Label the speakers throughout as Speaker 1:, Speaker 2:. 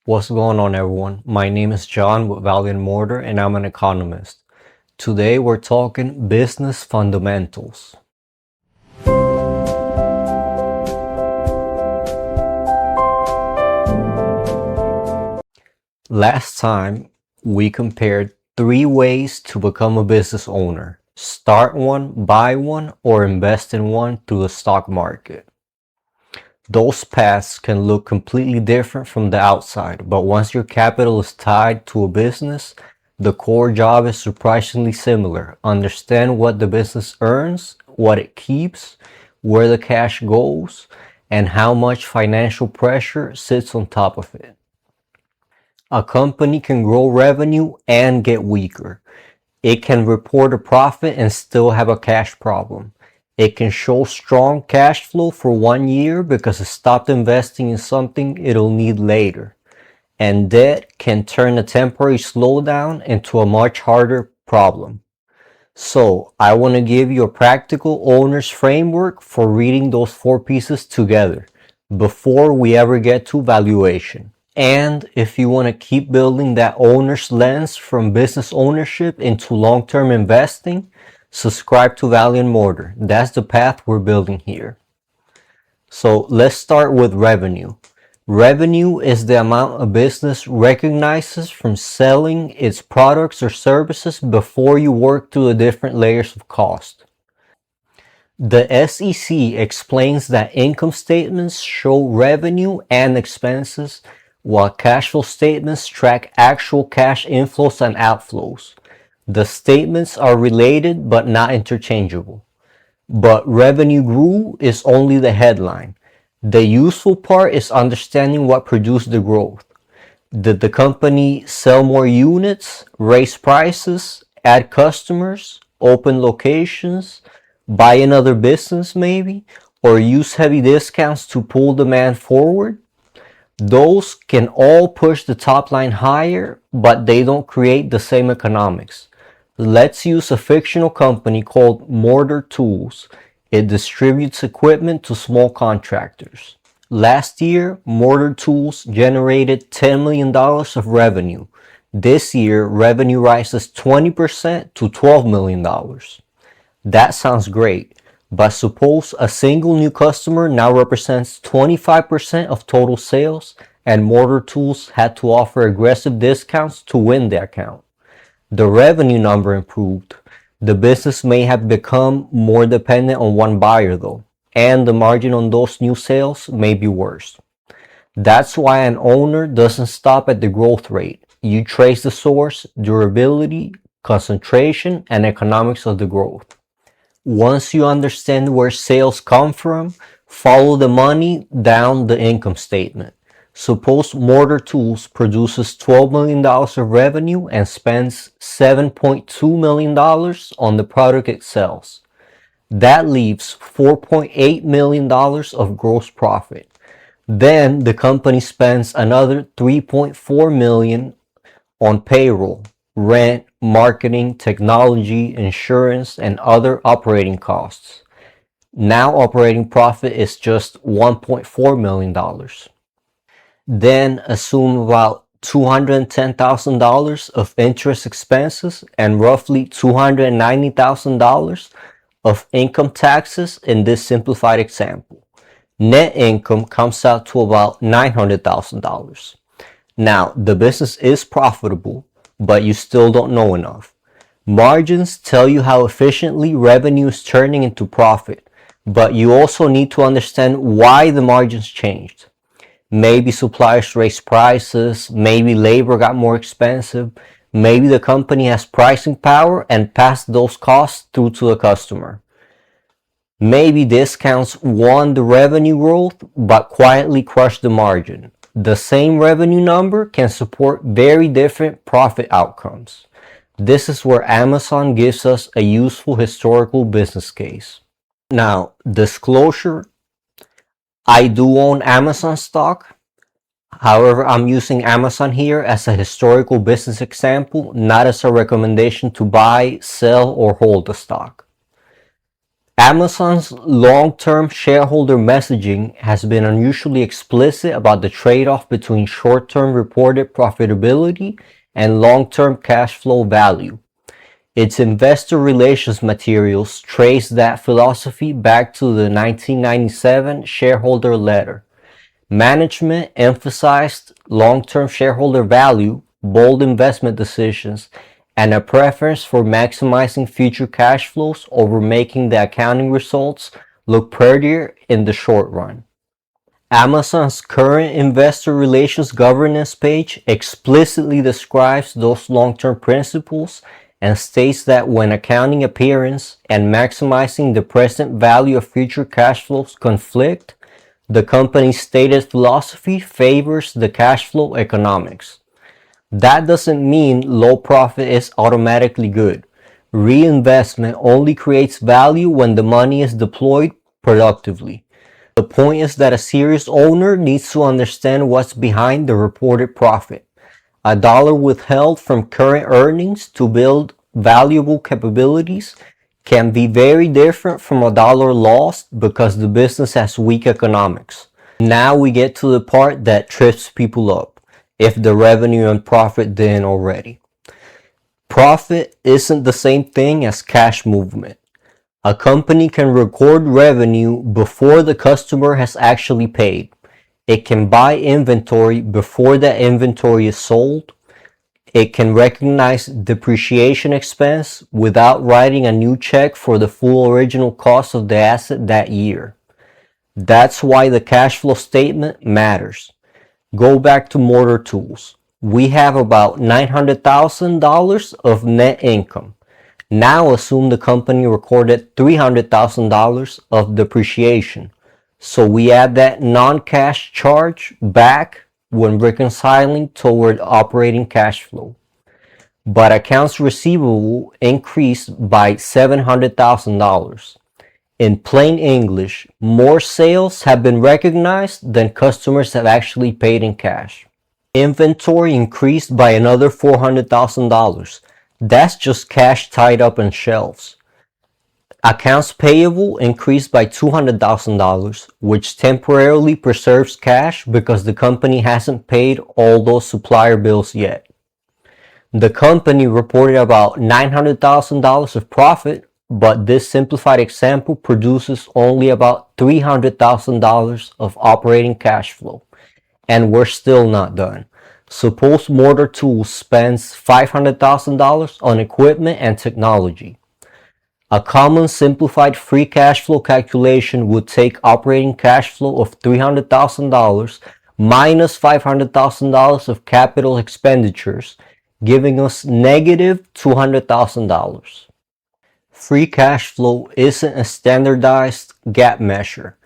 Speaker 1: What's going on, everyone? My name is John with Value and Mortar, and I'm an economist. Today we're talking business fundamentals. Last time we compared 3 ways to become a business owner: start one, buy one, or invest in one through the stock market. Those paths can look completely different from the outside, but once your capital is tied to a business, the core job is surprisingly similar. Understand what the business earns, what it keeps, where the cash goes, and how much financial pressure sits on top of it. A company can grow revenue and get weaker. It can report a profit and still have a cash problem. It can show strong cash flow for 1 year because it stopped investing in something it'll need later. And debt can turn a temporary slowdown into a much harder problem. So, I want to give you a practical owner's framework for reading those 4 pieces together before we ever get to valuation. And if you want to keep building that owner's lens from business ownership into long-term investing, subscribe to Value and Mortar. That's the path we're building here. So let's start with revenue. Revenue is the amount a business recognizes from selling its products or services before you work through the different layers of cost. The SEC explains that income statements show revenue and expenses, while cash flow statements track actual cash inflows and outflows. The statements are related but not interchangeable. But revenue grew is only the headline. The useful part is understanding what produced the growth. Did the company sell more units, raise prices, add customers, open locations, buy another business maybe, or use heavy discounts to pull demand forward? Those can all push the top line higher, but they don't create the same economics. Let's use a fictional company called Mortar Tools. It distributes equipment to small contractors. Last year, Mortar Tools generated $10 million of revenue. This year, revenue rises 20% to $12 million. That sounds great, but suppose a single new customer now represents 25% of total sales and Mortar Tools had to offer aggressive discounts to win the account. The revenue number improved. The business may have become more dependent on one buyer though, and the margin on those new sales may be worse. That's why an owner doesn't stop at the growth rate. You trace the source, durability, concentration, and economics of the growth. Once you understand where sales come from, follow the money down the income statement. Suppose Mortar Tools produces $12 million of revenue and spends $7.2 million on the product it sells. That leaves $4.8 million of gross profit. Then the company spends another $3.4 million on payroll, rent, marketing, technology, insurance, and other operating costs. Now operating profit is just $1.4 million. Then assume about $210,000 of interest expenses and roughly $290,000 of income taxes in this simplified example. Net income comes out to about $900,000. Now, the business is profitable, but you still don't know enough. Margins tell you how efficiently revenue is turning into profit, but you also need to understand why the margins changed. Maybe suppliers raised prices, maybe labor got more expensive, maybe the company has pricing power and passed those costs through to the customer. Maybe discounts won the revenue growth but quietly crushed the margin. The same revenue number can support very different profit outcomes. This is where Amazon gives us a useful historical business case. Now, disclosure, I do own Amazon stock. However, I'm using Amazon here as a historical business example, not as a recommendation to buy, sell, or hold the stock. Amazon's long-term shareholder messaging has been unusually explicit about the trade-off between short-term reported profitability and long-term cash flow value. Its investor relations materials trace that philosophy back to the 1997 shareholder letter. Management emphasized long-term shareholder value, bold investment decisions, and a preference for maximizing future cash flows over making the accounting results look prettier in the short run. Amazon's current investor relations governance page explicitly describes those long-term principles and states that when accounting appearance and maximizing the present value of future cash flows conflict, the company's stated philosophy favors the cash flow economics. That doesn't mean low profit is automatically good. Reinvestment only creates value when the money is deployed productively. The point is that a serious owner needs to understand what's behind the reported profit. A dollar withheld from current earnings to build valuable capabilities can be very different from a dollar lost because the business has weak economics. Now we get to the part that trips people up, if the revenue and profit didn't already. Profit isn't the same thing as cash movement. A company can record revenue before the customer has actually paid. It can buy inventory before that inventory is sold. It can recognize depreciation expense without writing a new check for the full original cost of the asset that year. That's why the cash flow statement matters. Go back to motor tools. We have about $900,000 of net income. Now assume the company recorded $300,000 of depreciation. So we add that non-cash charge back when reconciling toward operating cash flow. But accounts receivable increased by $700,000. In plain English, more sales have been recognized than customers have actually paid in cash. Inventory increased by another $400,000. That's just cash tied up in shelves. Accounts payable increased by $200,000, which temporarily preserves cash because the company hasn't paid all those supplier bills yet. The company reported about $900,000 of profit, but this simplified example produces only about $300,000 of operating cash flow. And we're still not done. Suppose Motor Tools spends $500,000 on equipment and technology. A common simplified free cash flow calculation would take operating cash flow of $300,000 minus $500,000 of capital expenditures, giving us negative $200,000. Free cash flow isn't a standardized GAAP measure.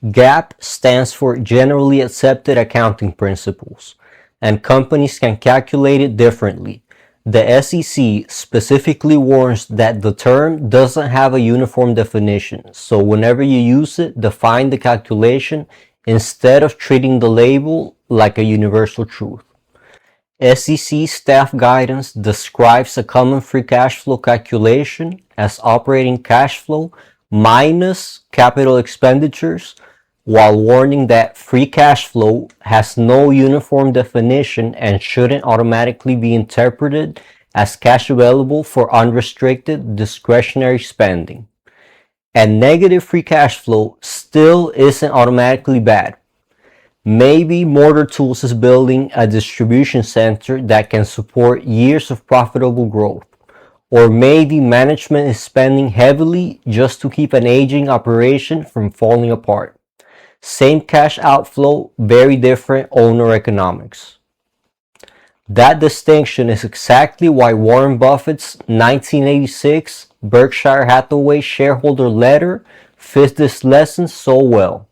Speaker 1: GAAP stands for Generally Accepted Accounting Principles, and companies can calculate it differently. The SEC specifically warns that the term doesn't have a uniform definition, so whenever you use it, define the calculation instead of treating the label like a universal truth. SEC staff guidance describes a common free cash flow calculation as operating cash flow minus capital expenditures, while warning that free cash flow has no uniform definition and shouldn't automatically be interpreted as cash available for unrestricted discretionary spending. And negative free cash flow still isn't automatically bad. Maybe Motor Tools is building a distribution center that can support years of profitable growth. Or maybe management is spending heavily just to keep an aging operation from falling apart. Same cash outflow, very different owner economics. That distinction is exactly why Warren Buffett's 1986 Berkshire Hathaway shareholder letter fits this lesson so well.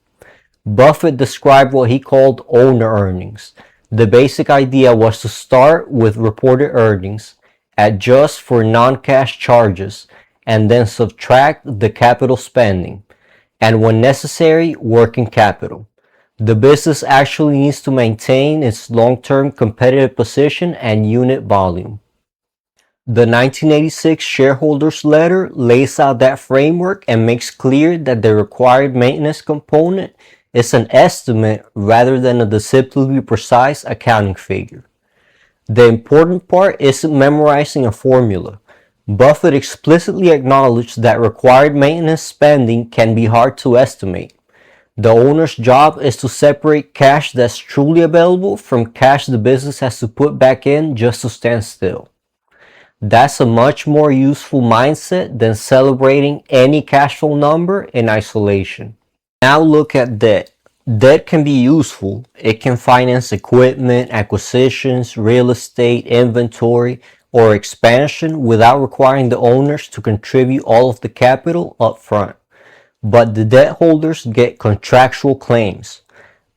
Speaker 1: Buffett described what he called owner earnings. The basic idea was to start with reported earnings, adjust for non-cash charges, and then subtract the capital spending, and when necessary, working capital. The business actually needs to maintain its long-term competitive position and unit volume. The 1986 shareholders letter lays out that framework and makes clear that the required maintenance component is an estimate rather than a deceptively precise accounting figure. The important part isn't memorizing a formula. Buffett explicitly acknowledged that required maintenance spending can be hard to estimate. The owner's job is to separate cash that's truly available from cash the business has to put back in just to stand still. That's a much more useful mindset than celebrating any cash flow number in isolation. Now look at debt. Debt can be useful. It can finance equipment, acquisitions, real estate, inventory, or expansion without requiring the owners to contribute all of the capital up front. But the debt holders get contractual claims.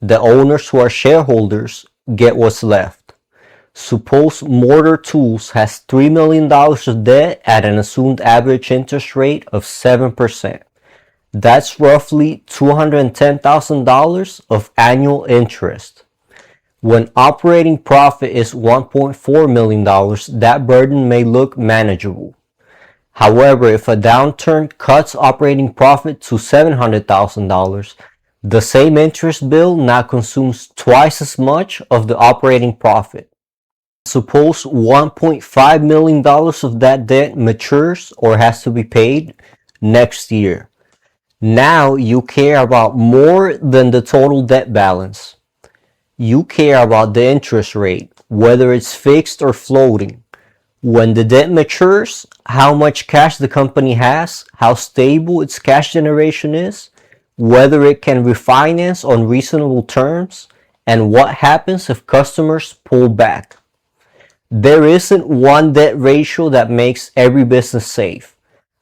Speaker 1: The owners who are shareholders get what's left. Suppose Mortar Tools has $3 million of debt at an assumed average interest rate of 7%. That's roughly $210,000 of annual interest. When operating profit is $1.4 million, that burden may look manageable. However, if a downturn cuts operating profit to $700,000, the same interest bill now consumes twice as much of the operating profit. Suppose $1.5 million of that debt matures or has to be paid next year. Now you care about more than the total debt balance. You care about the interest rate, whether it's fixed or floating. When the debt matures, how much cash the company has, how stable its cash generation is, whether it can refinance on reasonable terms, and what happens if customers pull back. There isn't one debt ratio that makes every business safe.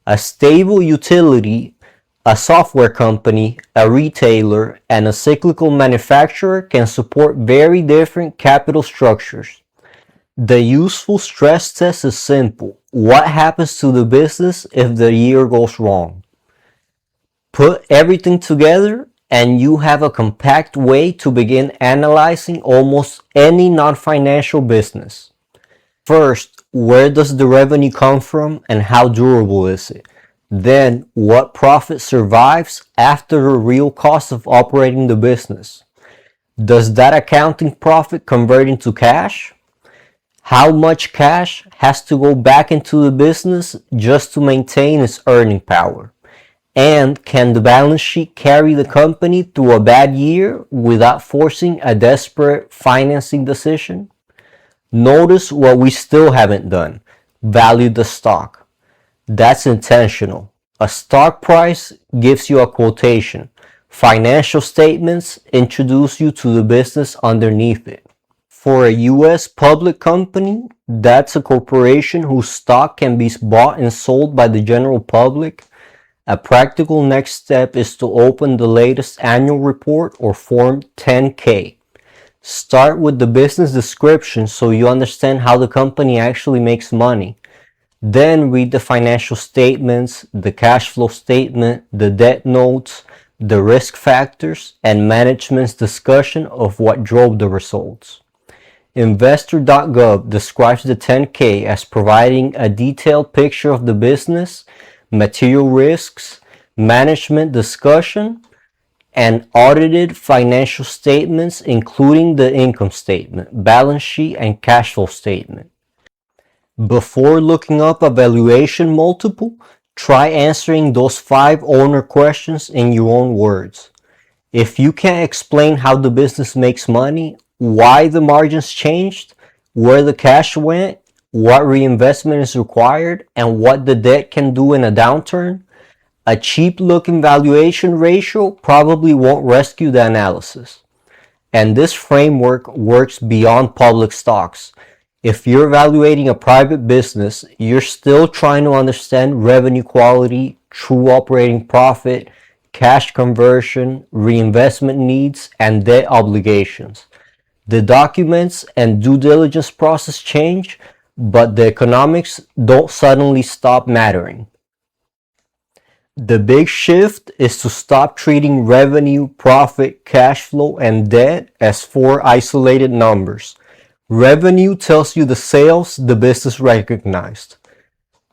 Speaker 1: A stable utility, a software company, a retailer, and a cyclical manufacturer can support very different capital structures. The useful stress test is simple. What happens to the business if the year goes wrong? Put everything together and you have a compact way to begin analyzing almost any non-financial business. First, where does the revenue come from and how durable is it? Then, what profit survives after the real cost of operating the business? Does that accounting profit convert into cash? How much cash has to go back into the business just to maintain its earning power? And can the balance sheet carry the company through a bad year without forcing a desperate financing decision? Notice what we still haven't done. Value the stock. That's intentional. A stock price gives you a quotation. Financial statements introduce you to the business underneath it. For a US public company, that's a corporation whose stock can be bought and sold by the general public. A practical next step is to open the latest annual report or Form 10-K. Start with the business description so you understand how the company actually makes money. Then read the financial statements, the cash flow statement, the debt notes, the risk factors, and management's discussion of what drove the results. Investor.gov describes the 10-K as providing a detailed picture of the business, material risks, management discussion, and audited financial statements including the income statement, balance sheet, and cash flow statement. Before looking up a valuation multiple, try answering those 5 owner questions in your own words. If you can't explain how the business makes money, why the margins changed, where the cash went, what reinvestment is required, and what the debt can do in a downturn, a cheap-looking valuation ratio probably won't rescue the analysis. And this framework works beyond public stocks. If you're evaluating a private business, you're still trying to understand revenue quality, true operating profit, cash conversion, reinvestment needs, and debt obligations. The documents and due diligence process change, but the economics don't suddenly stop mattering. The big shift is to stop treating revenue, profit, cash flow, and debt as 4 isolated numbers. Revenue tells you the sales the business recognized.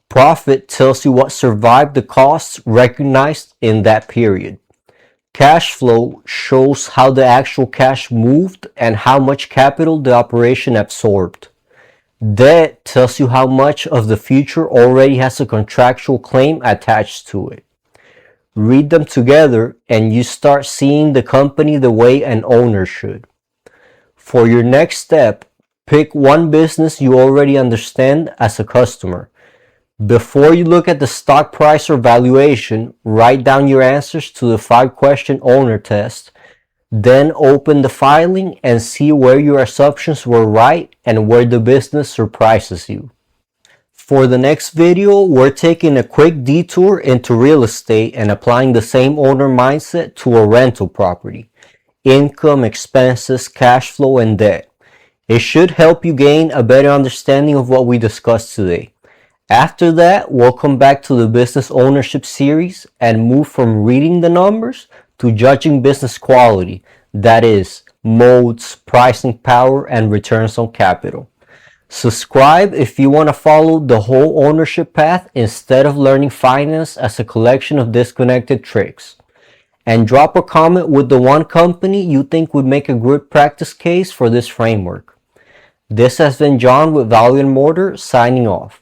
Speaker 1: Profit tells you what survived the costs recognized in that period. Cash flow shows how the actual cash moved and how much capital the operation absorbed. Debt tells you how much of the future already has a contractual claim attached to it. Read them together and you start seeing the company the way an owner should. For your next step, pick one business you already understand as a customer. Before you look at the stock price or valuation, write down your answers to the 5-question owner test. Then open the filing and see where your assumptions were right and where the business surprises you. For the next video, we're taking a quick detour into real estate and applying the same owner mindset to a rental property. Income, expenses, cash flow, and debt. It should help you gain a better understanding of what we discussed today. After that, we'll come back to the business ownership series and move from reading the numbers to judging business quality, that is, modes, pricing power, and returns on capital. Subscribe if you want to follow the whole ownership path instead of learning finance as a collection of disconnected tricks. And drop a comment with the one company you think would make a good practice case for this framework. This has been John with Value and Mortar signing off.